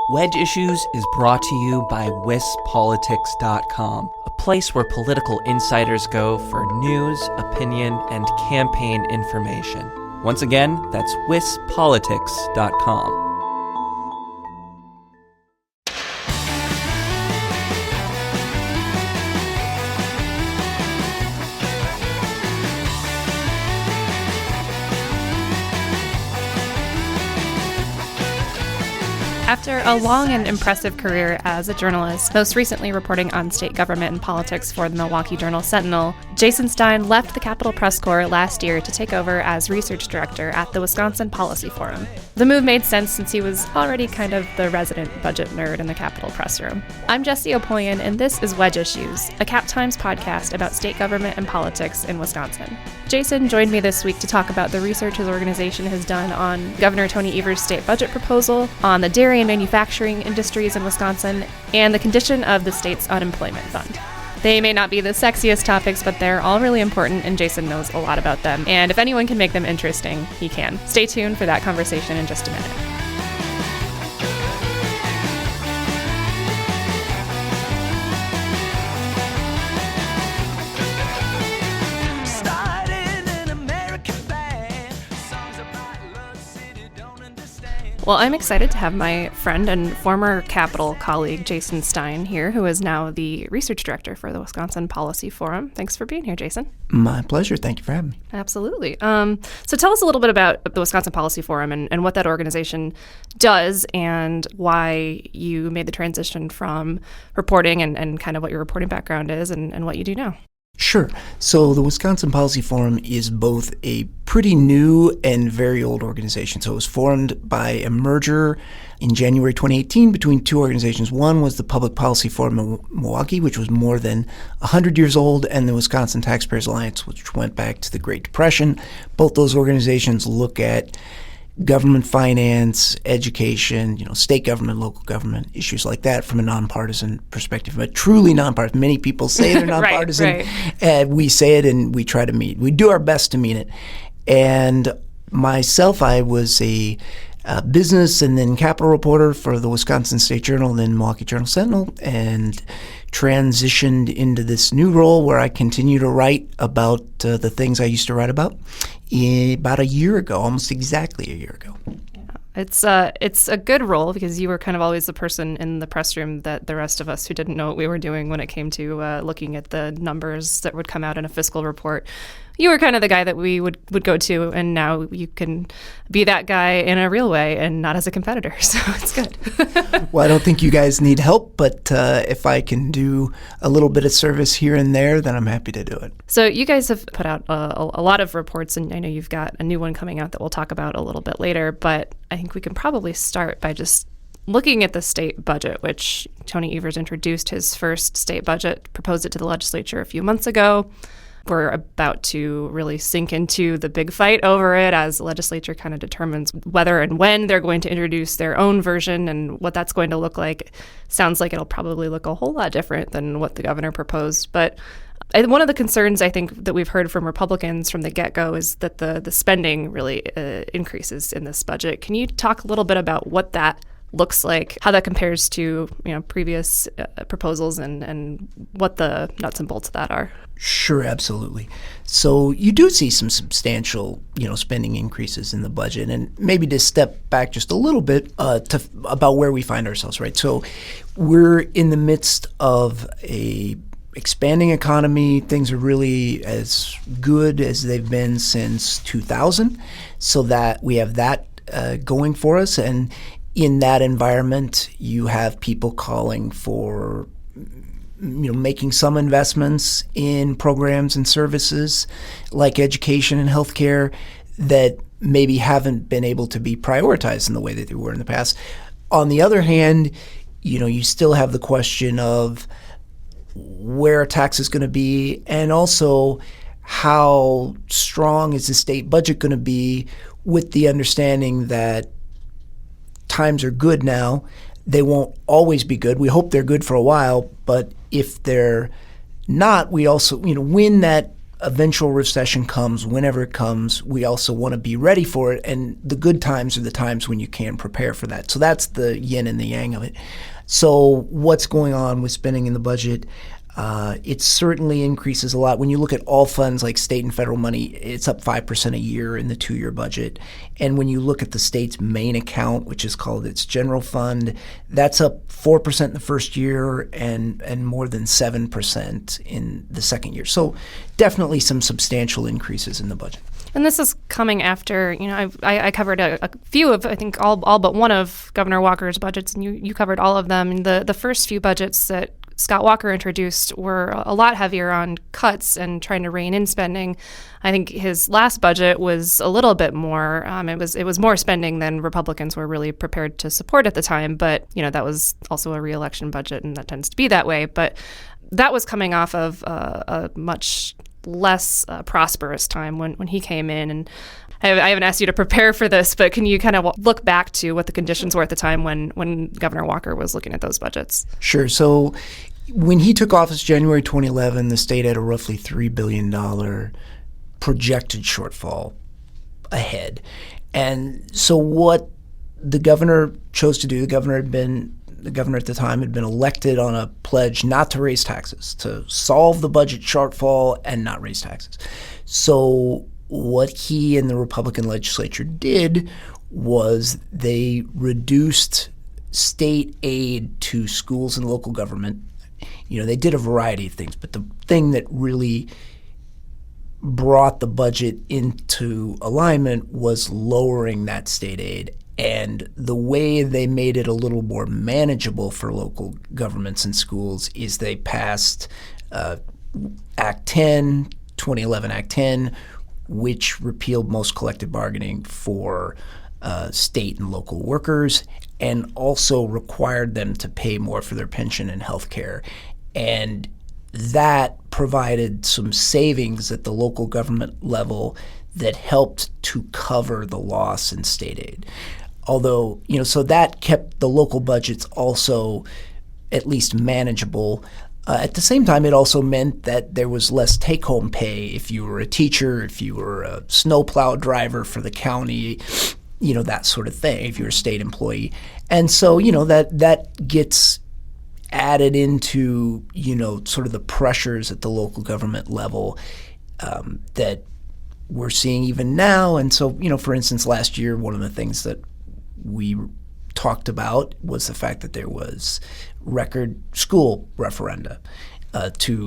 Wedge Issues is brought to you by wispolitics.com, a place where political insiders go for news, opinion, and campaign information. Once again, that's wispolitics.com. After a long and impressive career as a journalist, most recently reporting on state government and politics for the Milwaukee Journal Sentinel, Jason Stein left the Capitol Press Corps last year to take over as research director at the Wisconsin Policy Forum. The move made sense since he was already kind of the resident budget nerd in the Capitol press room. I'm Jessie Opoien, and this is Wedge Issues, a Cap Times podcast about state government and politics in Wisconsin. Jason joined me this week to talk about the research his organization has done on Governor Tony Evers' state budget proposal, on the dairy and manufacturing industries in Wisconsin, and the condition of the state's unemployment fund. They may not be the sexiest topics, but they're all really important, and Jason knows a lot about them. And if anyone can make them interesting, he can. Stay tuned for that conversation in just a minute. Well, I'm excited to have my friend and former Capitol colleague, Jason Stein, here, who is now the research director for the Wisconsin Policy Forum. Thanks for being here, Jason. My pleasure. Thank you for having me. Absolutely. So tell us a little bit about the Wisconsin Policy Forum and what that organization does and why you made the transition from reporting and kind of what your reporting background is and what you do now. Sure. So the Wisconsin Policy Forum is both a pretty new and very old organization. So it was formed by a merger in January 2018 between two organizations. One was the Public Policy Forum in Milwaukee, which was more than 100 years old, and the Wisconsin Taxpayers Alliance, which went back to the Great Depression. Both those organizations look at government finance, education, state government, local government, issues like that from a nonpartisan perspective. But truly nonpartisan. Many people say they're nonpartisan. Right. We say it and we try to meet. We do our best to meet it. And myself, I was a business and then capital reporter for the Wisconsin State Journal and then Milwaukee Journal Sentinel, and transitioned into this new role where I continue to write about the things I used to write about about a year ago, almost exactly a year ago. It's a good role because you were kind of always the person in the press room that the rest of us who didn't know what we were doing when it came to looking at the numbers that would come out in a fiscal report. You were kind of the guy that we would go to, and now you can be that guy in a real way and not as a competitor, so it's good. Well, I don't think you guys need help, but if I can do a little bit of service here and there, then I'm happy to do it. So you guys have put out a lot of reports, and I know you've got a new one coming out that we'll talk about a little bit later, but I think we can probably start by just looking at the state budget, which Tony Evers introduced his first state budget, proposed it to the legislature a few months ago. We're about to really sink into the big fight over it as the legislature kind of determines whether and when they're going to introduce their own version and what that's going to look like. Sounds like it'll probably look a whole lot different than what the governor proposed. But one of the concerns I think that we've heard from Republicans from the get-go is that the spending really increases in this budget. Can you talk a little bit about what that looks like, how that compares to previous proposals and what the nuts and bolts of that are? Sure, absolutely. So you do see some substantial, spending increases in the budget, and maybe to step back just a little bit about where we find ourselves, right? So we're in the midst of a expanding economy. Things are really as good as they've been since 2000, so that we have that going for us. And in that environment, you have people calling for making some investments in programs and services like education and healthcare that maybe haven't been able to be prioritized in the way that they were in the past. On the other hand, you still have the question of where a tax is going to be, and also how strong is the state budget going to be, with the understanding that times are good now. They won't always be good. We hope they're good for a while, but if they're not, we also, when that eventual recession comes, whenever it comes, we also want to be ready for it. And the good times are the times when you can prepare for that. So that's the yin and the yang of it. So what's going on with spending in the budget? It certainly increases a lot. When you look at all funds like state and federal money, it's up 5% a year in the 2-year budget. And when you look at the state's main account, which is called its general fund, that's up 4% in the first year and more than 7% in the second year. So definitely some substantial increases in the budget. And this is coming after, I covered a few of, I think, all but one of Governor Walker's budgets, and you covered all of them. And the first few budgets that Scott Walker introduced were a lot heavier on cuts and trying to rein in spending. I think his last budget was a little bit more. It was more spending than Republicans were really prepared to support at the time. But that was also a re-election budget, and that tends to be that way. But that was coming off of a much less prosperous time when he came in. And I haven't asked you to prepare for this, but can you kind of look back to what the conditions were at the time when Governor Walker was looking at those budgets? Sure. So when he took office January 2011, the state had a roughly $3 billion projected shortfall ahead. And so what the governor chose to do, the governor at the time had been elected on a pledge not to raise taxes, to solve the budget shortfall and not raise taxes. So what he and the Republican legislature did was they reduced state aid to schools and local government. They did a variety of things, but the thing that really brought the budget into alignment was lowering that state aid. And the way they made it a little more manageable for local governments and schools is they passed Act 10, 2011 Act 10, which repealed most collective bargaining for state and local workers and also required them to pay more for their pension and health care. And that provided some savings at the local government level that helped to cover the loss in state aid. Although, so that kept the local budgets also at least manageable. At the same time, it also meant that there was less take-home pay if you were a teacher, if you were a snowplow driver for the county, that sort of thing, if you're a state employee. And so, that gets added into, sort of the pressures at the local government level that we're seeing even now. And so, for instance, last year, one of the things that we talked about was the fact that there was record school referenda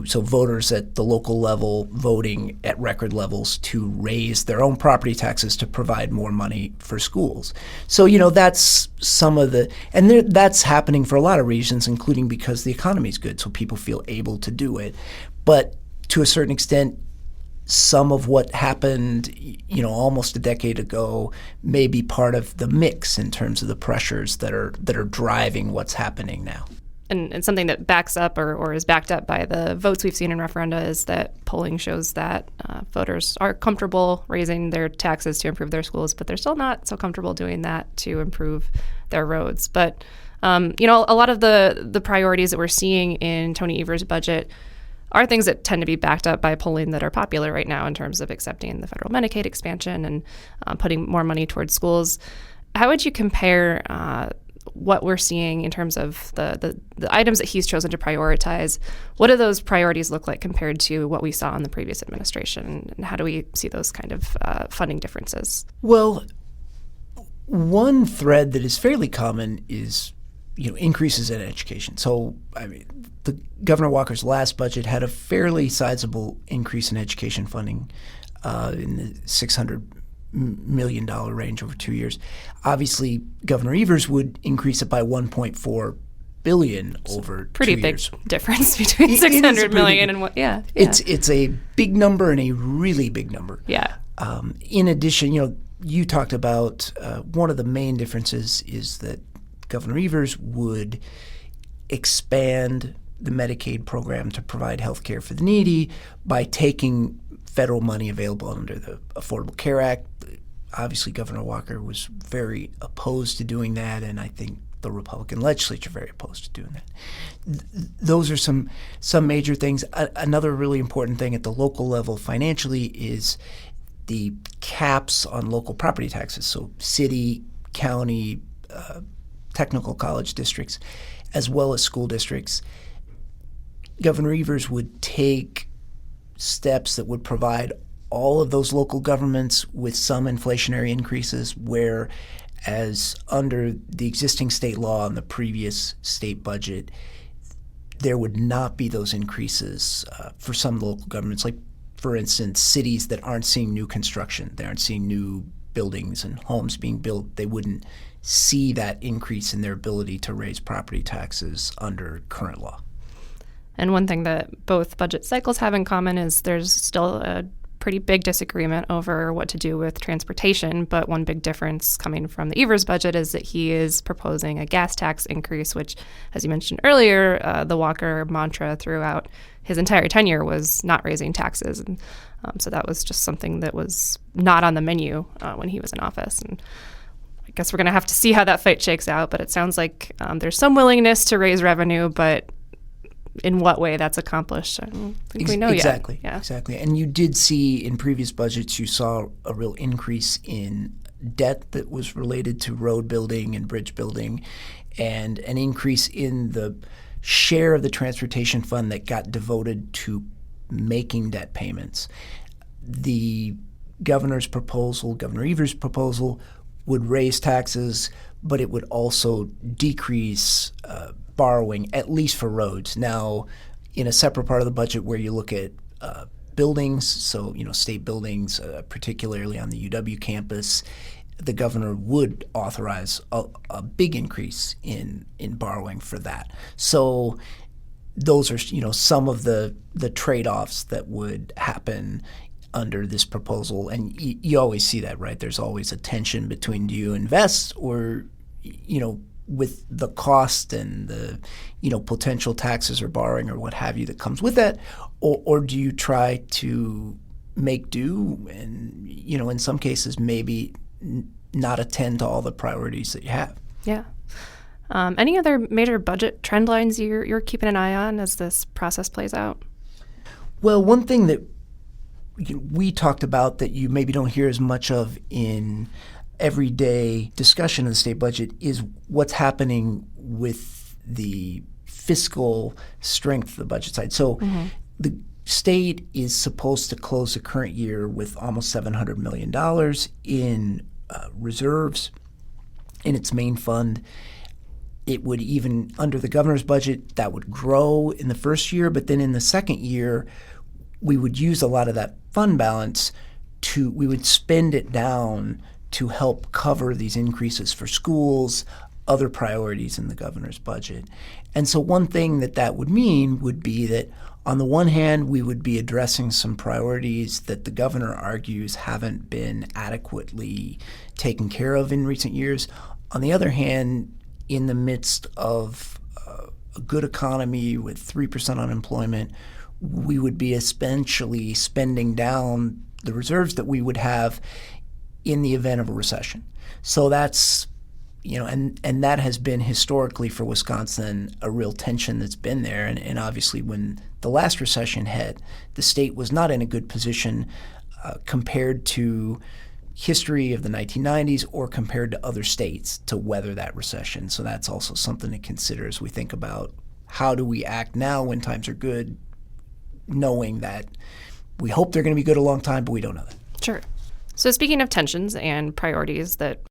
so voters at the local level voting at record levels to raise their own property taxes to provide more money for schools. So, that's some of the – and that's happening for a lot of reasons, including because the economy is good, so people feel able to do it. But to a certain extent, some of what happened, almost a decade ago may be part of the mix in terms of the pressures that are driving what's happening now. And something that backs up or is backed up by the votes we've seen in referenda is that polling shows that voters are comfortable raising their taxes to improve their schools, but they're still not so comfortable doing that to improve their roads. But, a lot of the priorities that we're seeing in Tony Evers' budget are things that tend to be backed up by polling that are popular right now in terms of accepting the federal Medicaid expansion and putting more money towards schools. How would you compare what we're seeing in terms of the items that he's chosen to prioritize? What do those priorities look like compared to what we saw in the previous administration? And how do we see those kind of funding differences? Well, one thread that is fairly common is, increases in education. So, the Governor Walker's last budget had a fairly sizable increase in education funding in the $600 million range over 2 years. Obviously, Governor Evers would increase it by $1.4 billion over 2 years. Pretty big difference between $600 million and what? Yeah. It's a big number and a really big number. Yeah. In addition, you talked about one of the main differences is that Governor Evers would expand the Medicaid program to provide health care for the needy by taking federal money available under the Affordable Care Act. Obviously, Governor Walker was very opposed to doing that, and I think the Republican legislature very opposed to doing that. Those are some major things. Another really important thing at the local level financially is the caps on local property taxes. So city, county, technical college districts, as well as school districts. Governor Evers would take steps that would provide all of those local governments with some inflationary increases, whereas under the existing state law and the previous state budget, there would not be those increases for some local governments. Like, for instance, cities that aren't seeing new construction, they aren't seeing new buildings and homes being built, they wouldn't see that increase in their ability to raise property taxes under current law. And one thing that both budget cycles have in common is there's still a pretty big disagreement over what to do with transportation, but one big difference coming from the Evers budget is that he is proposing a gas tax increase, which, as you mentioned earlier, the Walker mantra throughout his entire tenure was not raising taxes. And so that was just something that was not on the menu when he was in office. And I guess we're going to have to see how that fight shakes out, but it sounds like there's some willingness to raise revenue, but in what way that's accomplished, I don't think we know exactly, yet. Yeah. Exactly. And you did see in previous budgets, you saw a real increase in debt that was related to road building and bridge building, and an increase in the share of the transportation fund that got devoted to making debt payments. The governor's proposal, Governor Evers' proposal, would raise taxes, but it would also decrease borrowing, at least for roads. Now, in a separate part of the budget where you look at buildings, so state buildings, particularly on the UW campus, the governor would authorize a big increase in borrowing for that. So those are some of the trade-offs that would happen under this proposal, and you always see that, right? There's always a tension between, do you invest or with the cost and the potential taxes or borrowing or what have you that comes with that, or do you try to make do and in some cases maybe not attend to all the priorities that you have. Yeah. Any other major budget trend lines you're keeping an eye on as this process plays out? Well, one thing that we talked about that you maybe don't hear as much of in everyday discussion of the state budget is what's happening with the fiscal strength of the budget side. So the state is supposed to close the current year with almost $700 million in reserves in its main fund. It would even, under the governor's budget, that would grow in the first year, but then in the second year, we would use a lot of that fund balance we would spend it down to help cover these increases for schools, other priorities in the governor's budget. And so one thing that would mean would be that on the one hand, we would be addressing some priorities that the governor argues haven't been adequately taken care of in recent years. On the other hand, in the midst of a good economy with 3% unemployment, we would be essentially spending down the reserves that we would have in the event of a recession. So that's, and that has been historically for Wisconsin a real tension that's been there. And obviously when the last recession hit, the state was not in a good position compared to history of the 1990s or compared to other states to weather that recession. So that's also something to consider as we think about how do we act now when times are good, knowing that we hope they're going to be good a long time, but we don't know that. Sure. So speaking of tensions and priorities that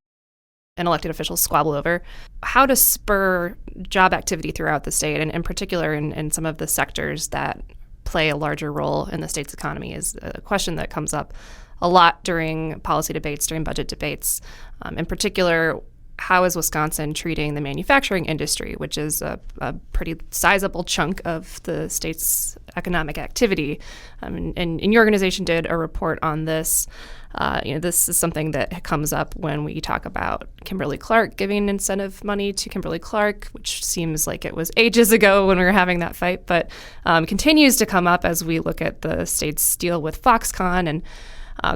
an elected officials squabble over, how to spur job activity throughout the state, and in particular in some of the sectors that play a larger role in the state's economy, is a question that comes up a lot during policy debates, during budget debates. In particular, how is Wisconsin treating the manufacturing industry, which is a pretty sizable chunk of the state's economic activity? And your organization did a report on this. This is something that comes up when we talk about Kimberly-Clark giving incentive money to Kimberly-Clark, which seems like it was ages ago when we were having that fight, but continues to come up as we look at the state's deal with Foxconn. And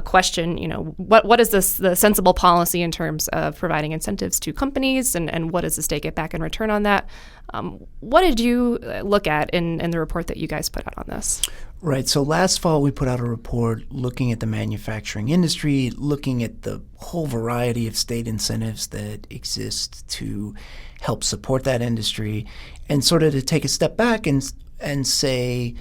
question, what is the sensible policy in terms of providing incentives to companies, and what does the state get back in return on that? What did you look at in the report that you guys put out on this? Right. So last fall, we put out a report looking at the manufacturing industry, looking at the whole variety of state incentives that exist to help support that industry, and sort of to take a step back and say,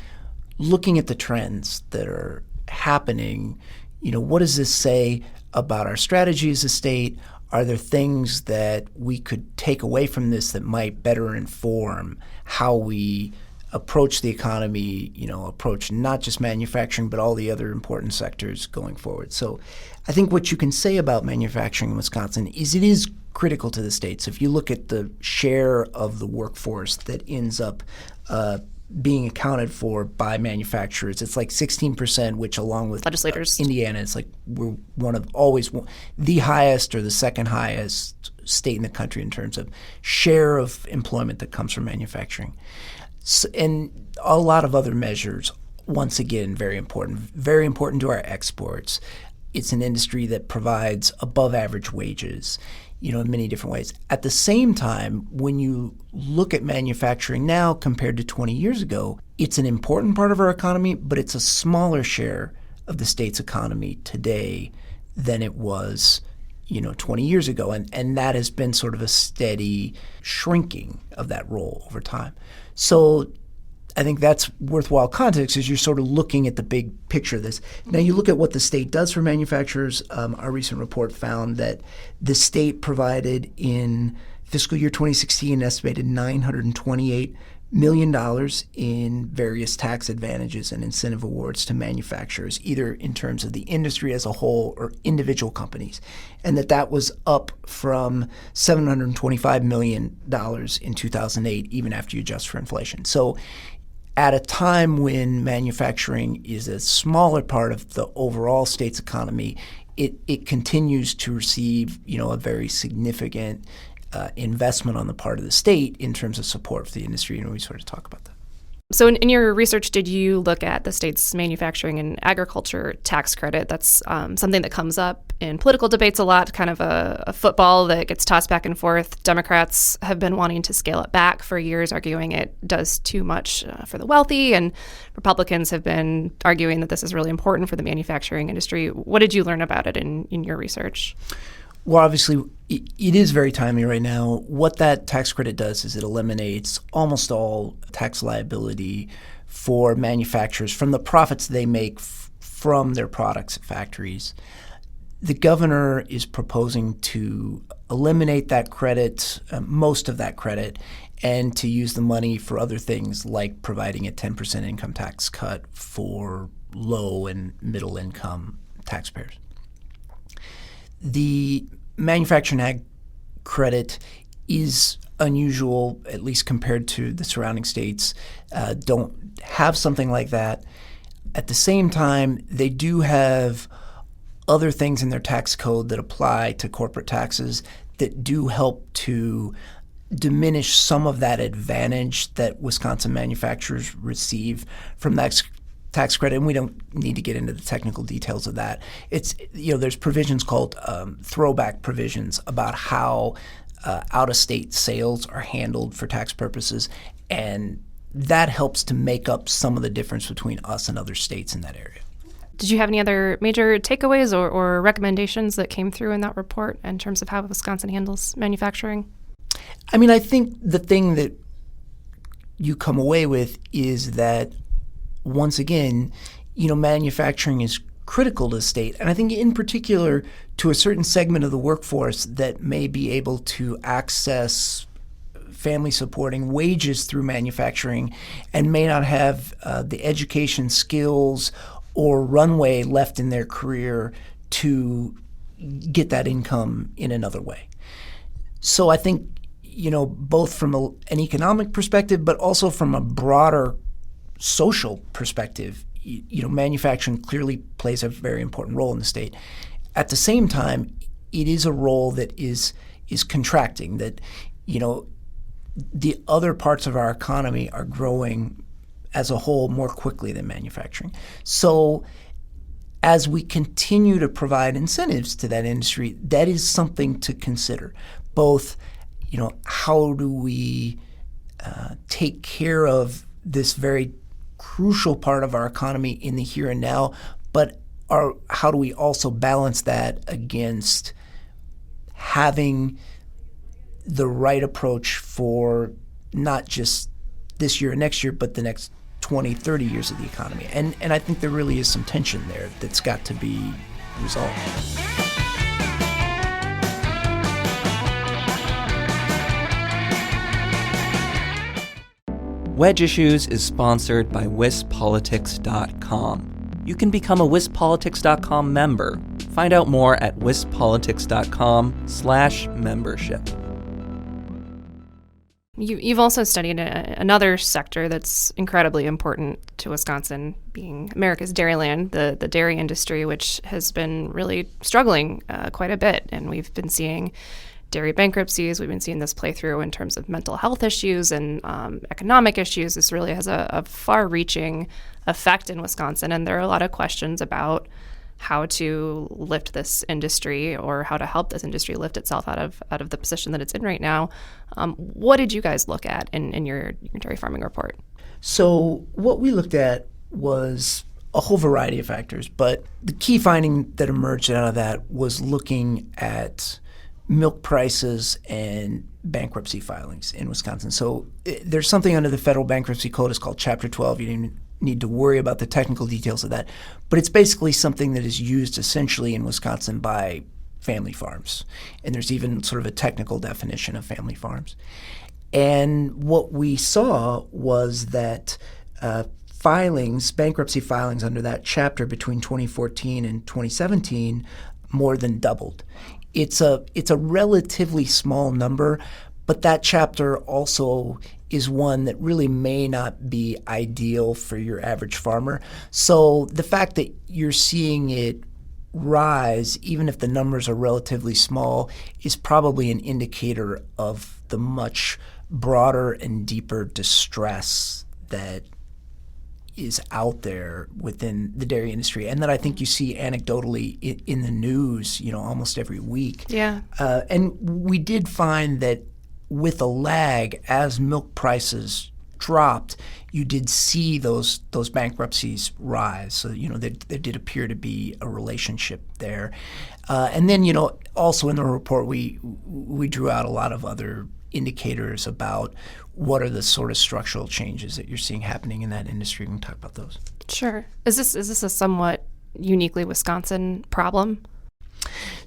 looking at the trends that are happening, what does this say about our strategy as a state? Are there things that we could take away from this that might better inform how we approach the economy, approach not just manufacturing, but all the other important sectors going forward? So I think what you can say about manufacturing in Wisconsin is it is critical to the state. So if you look at the share of the workforce that ends up being accounted for by manufacturers, it's like 16%, which along with legislators, Indiana, it's like we're the highest or the second highest state in the country in terms of share of employment that comes from manufacturing. So, and a lot of other measures, once again, very important to our exports. It's an industry that provides above average wages, in many different ways. At the same time, when you look at manufacturing now compared to 20 years ago, it's an important part of our economy, but it's a smaller share of the state's economy today than it was 20 years ago. And that has been sort of a steady shrinking of that role over time. So I think that's worthwhile context as you're sort of looking at the big picture of this. Now you look at what the state does for manufacturers. Our recent report found that the state provided in fiscal year 2016 an estimated $928 million in various tax advantages and incentive awards to manufacturers, either in terms of the industry as a whole or individual companies, and that was up from $725 million in 2008, even after you adjust for inflation. So at a time when manufacturing is a smaller part of the overall state's economy, it continues to receive, a very significant investment on the part of the state in terms of support for the industry, and we sort of talk about that. So in your research, did you look at the state's manufacturing and agriculture tax credit? That's something that comes up in political debates a lot, kind of a football that gets tossed back and forth. Democrats have been wanting to scale it back for years, arguing it does too much for the wealthy, and Republicans have been arguing that this is really important for the manufacturing industry. What did you learn about it in your research? Well, obviously, it is very timely right now. What that tax credit does is it eliminates almost all tax liability for manufacturers from the profits they make from their products at factories. The governor is proposing to eliminate that credit, most of that credit, and to use the money for other things like providing a 10% income tax cut for low and middle income taxpayers. The manufacturing ag credit is unusual, at least compared to the surrounding states. Don't have something like that. At the same time, they do have other things in their tax code that apply to corporate taxes that do help to diminish some of that advantage that Wisconsin manufacturers receive from that tax credit, and we don't need to get into the technical details of that. It's there's provisions called throwback provisions about how out-of-state sales are handled for tax purposes, and that helps to make up some of the difference between us and other states in that area. Did you have any other major takeaways or recommendations that came through in that report in terms of how Wisconsin handles manufacturing? I mean, I think the thing that you come away with is that once again, manufacturing is critical to the state, and I think in particular to a certain segment of the workforce that may be able to access family supporting wages through manufacturing and may not have the education, skills, or runway left in their career to get that income in another way. So I think, both from an economic perspective, but also from a broader social perspective, manufacturing clearly plays a very important role in the state. At the same time, it is a role that is contracting, that, the other parts of our economy are growing as a whole more quickly than manufacturing. So as we continue to provide incentives to that industry, that is something to consider. Both, how do we take care of this very crucial part of our economy in the here and now, but how do we also balance that against having the right approach for not just this year and next year, but the next 20, 30 years of the economy. And I think there really is some tension there that's got to be resolved. Wedge Issues is sponsored by WisPolitics.com. You can become a WisPolitics.com member. Find out more at WisPolitics.com/membership. You've also studied another sector that's incredibly important to Wisconsin, being America's dairyland, the dairy industry, which has been really struggling quite a bit. And we've been seeing dairy bankruptcies. We've been seeing this play through in terms of mental health issues and economic issues. This really has a far-reaching effect in Wisconsin. And there are a lot of questions about how to lift this industry or how to help this industry lift itself out of the position that it's in right now. What did you guys look at in your dairy farming report? So what we looked at was a whole variety of factors, but the key finding that emerged out of that was looking at milk prices and bankruptcy filings in Wisconsin. So there's something under the federal bankruptcy code. It's called Chapter 12. You didn't need to worry about the technical details of that. But it's basically something that is used essentially in Wisconsin by family farms. And there's even sort of a technical definition of family farms. And what we saw was that bankruptcy filings under that chapter between 2014 and 2017 more than doubled. It's a relatively small number, but that chapter also is one that really may not be ideal for your average farmer. So the fact that you're seeing it rise, even if the numbers are relatively small, is probably an indicator of the much broader and deeper distress that is out there within the dairy industry, and that I think you see anecdotally in the news, almost every week. Yeah. And we did find that with a lag, as milk prices dropped, you did see those bankruptcies rise. So, there did appear to be a relationship there. And then, also in the report, we drew out a lot of other indicators about what are the sort of structural changes that you're seeing happening in that industry. We can talk about those. Sure. Is this a somewhat uniquely Wisconsin problem?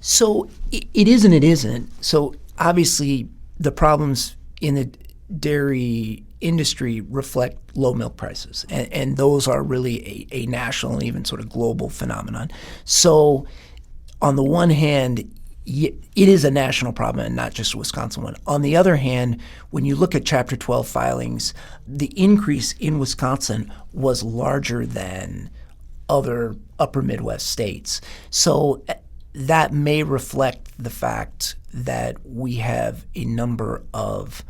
So it is and it isn't. So obviously the problems in the dairy industry reflect low milk prices, and those are really a national and even sort of global phenomenon. So on the one hand, it is a national problem and not just a Wisconsin one. On the other hand, when you look at Chapter 12 filings, the increase in Wisconsin was larger than other upper Midwest states. So that may reflect the fact that we have a number of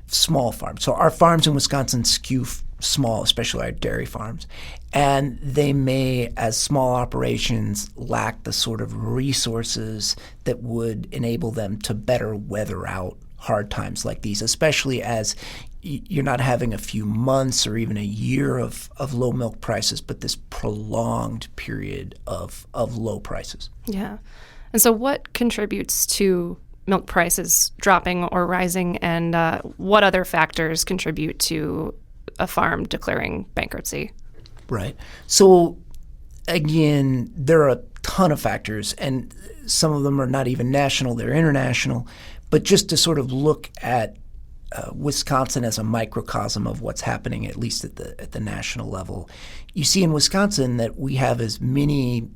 small farms. So our farms in Wisconsin skew small, especially our dairy farms. And they may, as small operations, lack the sort of resources that would enable them to better weather out hard times like these, especially as you're not having a few months or even a year of low milk prices, but this prolonged period of low prices. Yeah. And so what contributes to milk prices dropping or rising, and what other factors contribute to a farm declaring bankruptcy? Right. So again, there are a ton of factors, and some of them are not even national, they're international. But just to sort of look at Wisconsin as a microcosm of what's happening, at least at the national level, you see in Wisconsin that we have as many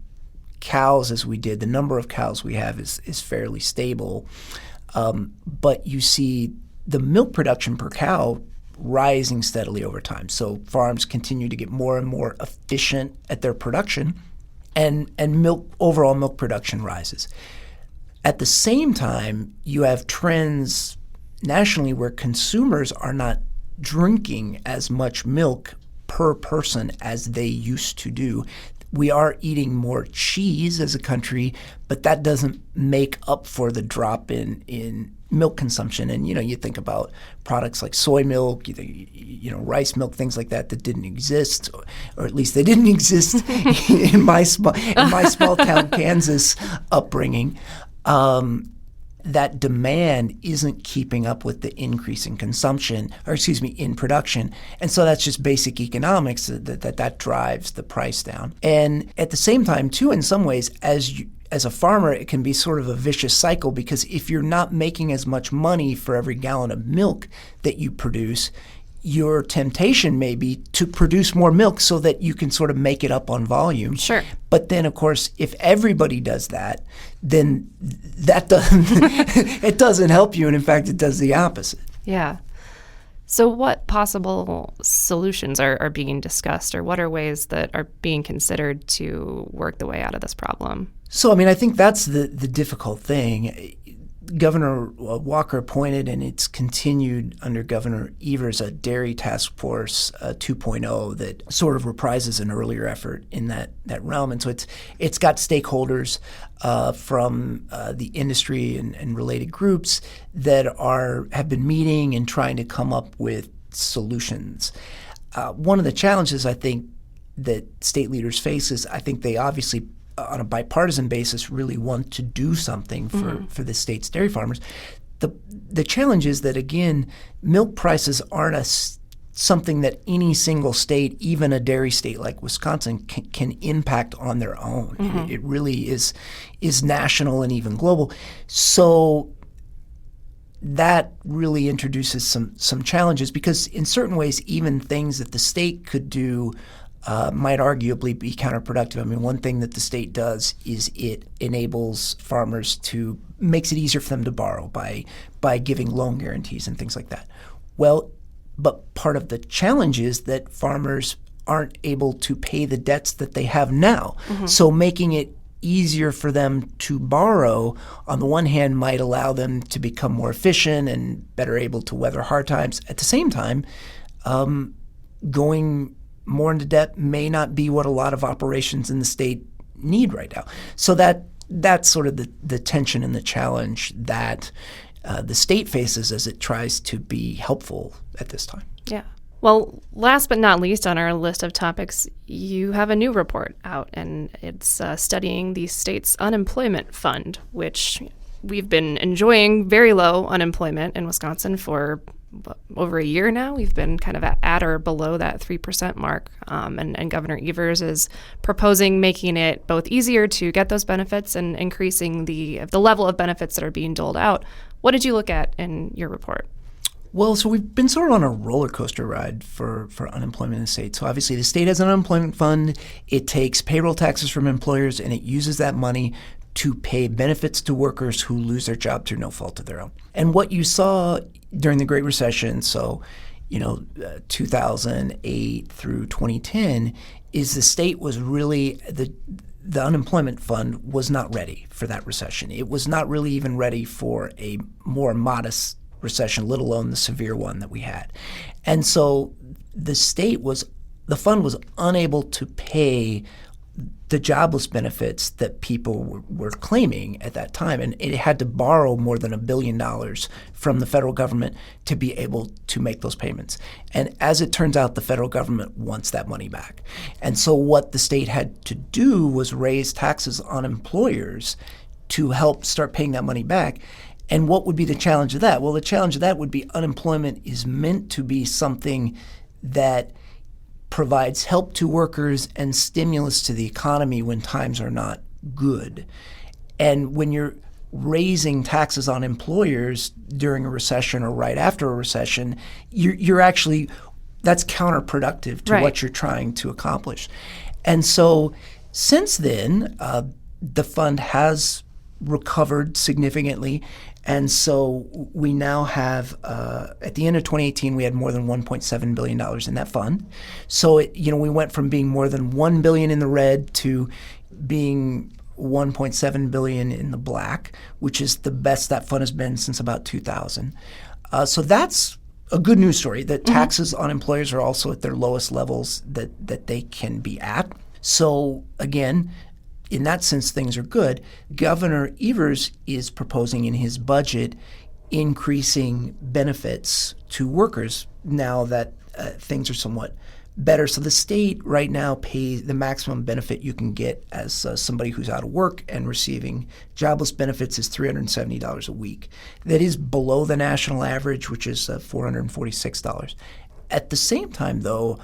cows as we did. The number of cows we have is fairly stable, but you see the milk production per cow rising steadily over time. So farms continue to get more and more efficient at their production, and overall milk production rises. At the same time, you have trends nationally where consumers are not drinking as much milk per person as they used to do. we are eating more cheese as a country, but that doesn't make up for the drop in milk consumption. And, you think about products like soy milk, rice milk, things like that didn't exist, or at least they didn't exist in my small town Kansas upbringing. That demand isn't keeping up with the increase in in production. And so that's just basic economics that drives the price down. And at the same time, too, in some ways, as a farmer, it can be sort of a vicious cycle, because if you're not making as much money for every gallon of milk that you produce, your temptation may be to produce more milk so that you can sort of make it up on volume. Sure. But then, of course, if everybody does that, then that doesn't it doesn't help you, and in fact, it does the opposite. Yeah. So what possible solutions are being discussed, or what are ways that are being considered to work the way out of this problem? So, I think that's the difficult thing. Governor Walker appointed, and it's continued under Governor Evers, a dairy task force 2.0 that sort of reprises an earlier effort in that realm. And so it's got stakeholders from the industry and related groups that have been meeting and trying to come up with solutions. One of the challenges I think that state leaders face is, I think they obviously, on a bipartisan basis, really want to do something for the state's dairy farmers. The challenge is that, again, milk prices aren't something that any single state, even a dairy state like Wisconsin, can impact on their own. Mm-hmm. It really is national and even global. So that really introduces some challenges, because in certain ways, even things that the state could do might arguably be counterproductive. One thing that the state does is it enables farmers makes it easier for them to borrow by giving loan guarantees and things like that. Well, but part of the challenge is that farmers aren't able to pay the debts that they have now. Mm-hmm. So making it easier for them to borrow, on the one hand, might allow them to become more efficient and better able to weather hard times. At the same time, going more into debt may not be what a lot of operations in the state need right now. So that's sort of the tension and the challenge that the state faces as it tries to be helpful at this time. Yeah. Well, last but not least on our list of topics, you have a new report out, and it's studying the state's unemployment fund, which we've been enjoying very low unemployment in Wisconsin for over a year now. We've been kind of at or below that 3% mark. And Governor Evers is proposing making it both easier to get those benefits and increasing the level of benefits that are being doled out. What did you look at in your report? Well, so we've been sort of on a roller coaster ride for unemployment in the state. So obviously the state has an unemployment fund. It takes payroll taxes from employers, and it uses that money to pay benefits to workers who lose their job through no fault of their own. And what you saw during the Great Recession, 2008 through 2010, is the state was really, the unemployment fund was not ready for that recession. It was not really even ready for a more modest recession, let alone the severe one that we had. And so the fund was unable to pay the jobless benefits that people were claiming at that time. And it had to borrow more than $1 billion from the federal government to be able to make those payments. And as it turns out, the federal government wants that money back. And so what the state had to do was raise taxes on employers to help start paying that money back. And what would be the challenge of that? Well, the challenge of that would be unemployment is meant to be something that provides help to workers and stimulus to the economy when times are not good. And when you're raising taxes on employers during a recession or right after a recession, you're actually, that's counterproductive to what you're trying to accomplish. And so since then, the fund has recovered significantly. And so we now have, at the end of 2018, we had more than $1.7 billion in that fund. So, we went from being more than $1 billion in the red to being $1.7 billion in the black, which is the best that fund has been since about 2000. So that's a good news story, that taxes on employers are also at their lowest levels that they can be at. So again, in that sense, things are good. Governor Evers is proposing in his budget increasing benefits to workers now that things are somewhat better. So the state right now pays the maximum benefit you can get as somebody who's out of work and receiving jobless benefits is $370 a week. That is below the national average, which is $446. At the same time, though,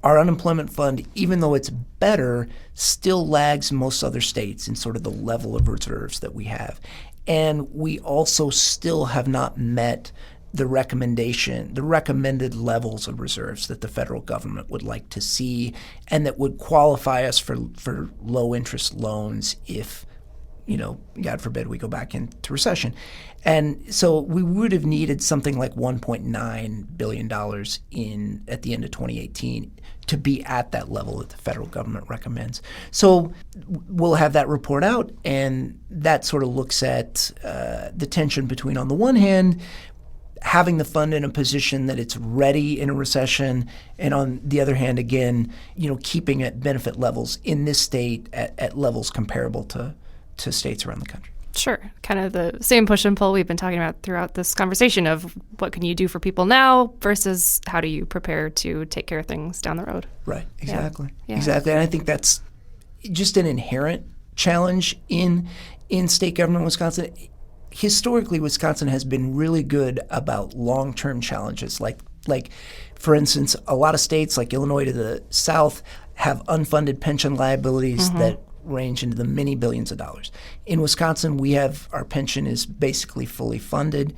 our unemployment fund, even though it's better, still lags most other states in sort of the level of reserves that we have. And we also still have not met the recommended levels of reserves that the federal government would like to see and that would qualify us for low interest loans if, God forbid, we go back into recession. And so we would have needed something like $1.9 billion at the end of 2018 to be at that level that the federal government recommends. So we'll have that report out, and that sort of looks at the tension between, on the one hand, having the fund in a position that it's ready in a recession, and on the other hand, again, keeping it benefit levels in this state at levels comparable to states around the country. Sure. Kind of the same push and pull we've been talking about throughout this conversation of what can you do for people now versus how do you prepare to take care of things down the road. Right. Exactly. Yeah. Exactly. And I think that's just an inherent challenge in state government in Wisconsin. Historically, Wisconsin has been really good about long-term challenges. Like, for instance, a lot of states like Illinois to the south have unfunded pension liabilities that range into the many billions of dollars. In Wisconsin, our pension is basically fully funded,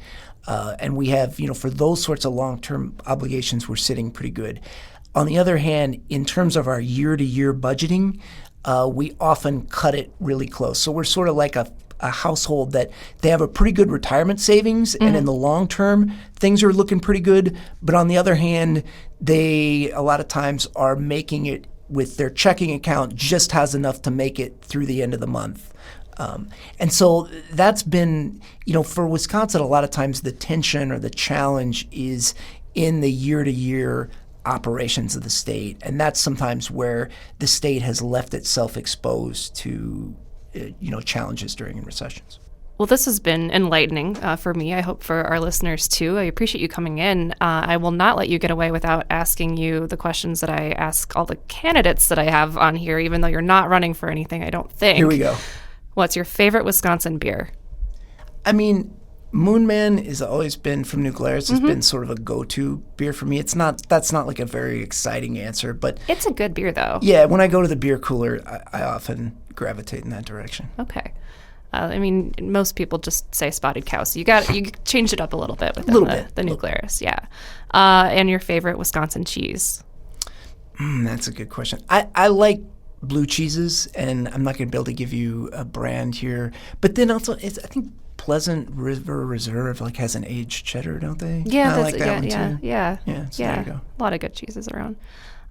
and we have, for those sorts of long-term obligations, we're sitting pretty good. On the other hand, in terms of our year-to-year budgeting, we often cut it really close. So we're sort of like a household that they have a pretty good retirement savings, and in the long term, things are looking pretty good. But on the other hand, they a lot of times are making it with their checking account just has enough to make it through the end of the month. And so that's been, for Wisconsin, a lot of times the tension or the challenge is in the year-to-year operations of the state. And that's sometimes where the state has left itself exposed to, challenges during recessions. Well, this has been enlightening for me. I hope for our listeners, too. I appreciate you coming in. I will not let you get away without asking you the questions that I ask all the candidates that I have on here, even though you're not running for anything, I don't think. Here we go. What's your favorite Wisconsin beer? I mean, Moon Man has always been from New Glarus. It's been sort of a go-to beer for me. That's not like a very exciting answer, but It's a good beer, though. Yeah, when I go to the beer cooler, I often gravitate in that direction. Okay. Most people just say Spotted Cow, so you changed it up a little bit with the New Glarus, yeah. And your favorite Wisconsin cheese? That's a good question. I like blue cheeses, and I'm not going to be able to give you a brand here. But then also, I think Pleasant River Reserve has an aged cheddar, don't they? Yeah, I like that one too. Yeah. So there you go. A lot of good cheeses around.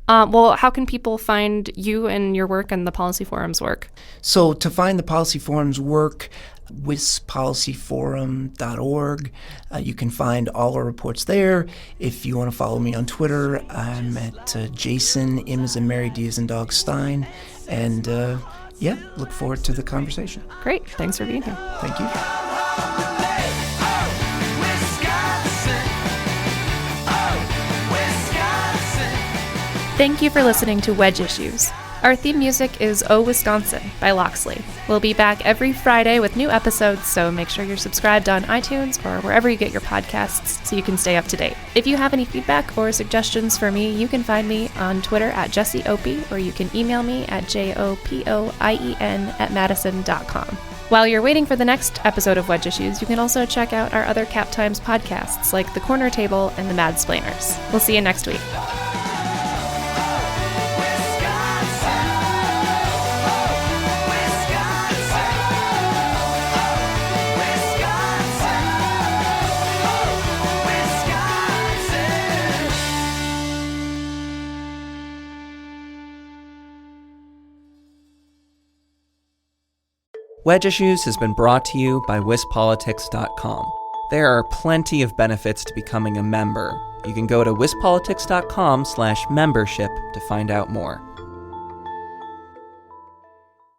Well, how can people find you and your work and the Policy Forum's work? So to find the Policy Forum's work, wispolicyforum.org. You can find all our reports there. If you want to follow me on Twitter, I'm at Jason, M as in Mary, D as in dog, Stein. And look forward to the conversation. Great. Thanks for being here. Thank you. Thank you for listening to Wedge Issues. Our theme music is Oh Wisconsin by Loxley. We'll be back every Friday with new episodes, so make sure you're subscribed on iTunes or wherever you get your podcasts so you can stay up to date. If you have any feedback or suggestions for me, you can find me on Twitter at Jessie Opoien, or you can email me at jopoien@madison.com. While you're waiting for the next episode of Wedge Issues, you can also check out our other Cap Times podcasts like The Corner Table and The Madsplainers. We'll see you next week. Wedge Issues has been brought to you by wispolitics.com. There are plenty of benefits to becoming a member. You can go to wispolitics.com/membership to find out more.